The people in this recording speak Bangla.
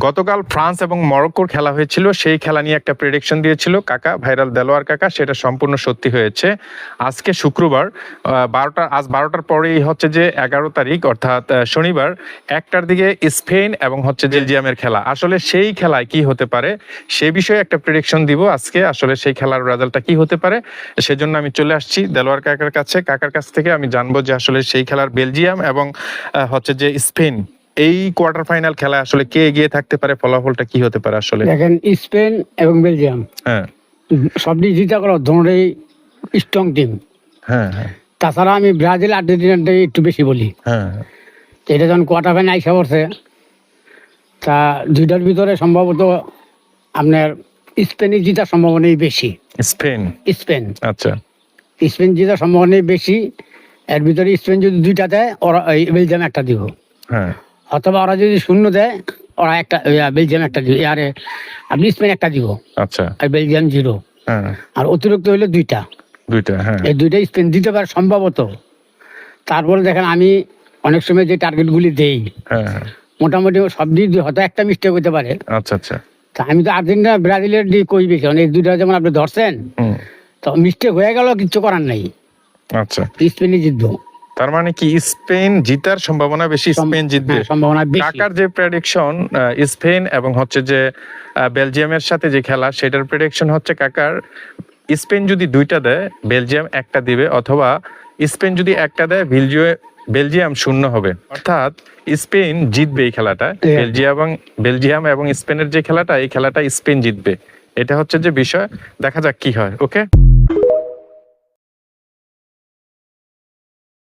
গতকাল ফ্রান্স এবং মরক্কোর খেলা হয়েছিল, সেই খেলা নিয়ে একটা প্রেডিকশন দিয়েছিল কাকা, ভাইরাল দেলোয়ার কাকা, সেটা সম্পূর্ণ সত্যি হয়েছে। আজকে শুক্রবার আজ 12টার পরেই হচ্ছে যে 11 তারিখ অর্থাৎ শনিবার 1টার দিকে স্পেন এবং হচ্ছে বেলজিয়ামের খেলা। আসলে সেই খেলায় কি হতে পারে সে বিষয়ে একটা প্রেডিকশন দিব আজকে। আসলে সেই খেলার রেজাল্টটা কি হতে পারে সেজন্য আমি চলে আসছি দেলোয়ার কাকার কাছে। কাকার কাছ থেকে আমি জানবো যে আসলে সেই খেলার বেলজিয়াম এবং হচ্ছে যে স্পেন এই কোয়ার্টার ফাইনাল খেলায় আসলে কে এগিয়ে থাকতে পারে, ফলাফলটা কি হতে পারে আসলে। দেখেন স্পেন এবং বেলজিয়াম হ্যাঁ সবটি জিতা করো দুটোই স্ট্রং টিম। হ্যাঁ হ্যাঁ তাছাড়া আমি ব্রাজিল আর্জেন্টিনাটাই একটু বেশি বলি। হ্যাঁ এটা যখন কোয়ার্টার ফাইনাল আইসা পড়ছে তা দুইটার ভিতরে সম্ভবত আপনার স্পেনই জিতার সম্ভাবনাই বেশি। স্পেন স্পেন আচ্ছা স্পেন জিতার সম্ভাবনাই বেশি। এর ভিতরে স্পেন যদি দুইটা দেয় ওরা বেলজিয়াম একটা দিব, হ্যাঁ অথবা ওরা যদি শূন্য দেয় ওরা একটা বেলজিয়াম একটা দিব, আরে আপনি স্পেন একটা দিব আচ্ছা আর বেলজিয়াম 0। হ্যাঁ আর অতিরিক্ত হইলে দুইটা, হ্যাঁ এই দুইটা স্পেন দিতে পারে সম্ভবত। তারপরে দেখেন আমি অনেক সময় যে টার্গেটগুলি দেই হ্যাঁ হ্যাঁ মোটামুটি সব দিক দিয়ে হয়তো একটা মিস্টেক হতে পারে। আচ্ছা আচ্ছা তা আমি তো আর্জেন্টিনা ব্রাজিলের দিয়ে কই বেশি, এই দুইটা যেমন আপনি ধরছেন তো মিস্টেক হয়ে গেল, কিচ্ছু করার নাই, আচ্ছা স্পেনই জিতবো। তার মানে কি স্পেন জিতার সম্ভাবনা বেশি, স্পেন জিতবে। হ্যাঁ, সম্ভাবনা বেশি। কাকার যে প্রেডিকশন স্পেন এবং হচ্ছে যে বেলজিয়ামের সাথে যে খেলা সেটার প্রেডিকশন হচ্ছে কাকার স্পেন যদি দুইটা দেয় বেলজিয়াম একটা দিবে, অথবা স্পেন যদি একটা দেয় বেলজিয়াম শূন্য হবে, অর্থাৎ স্পেন জিতবে এই খেলাটা। বেলজিয়াম এবং স্পেনের যে খেলাটা এই খেলাটা স্পেন জিতবে, এটা হচ্ছে যে বিষয়। দেখা যাক কি হয়। ওকে।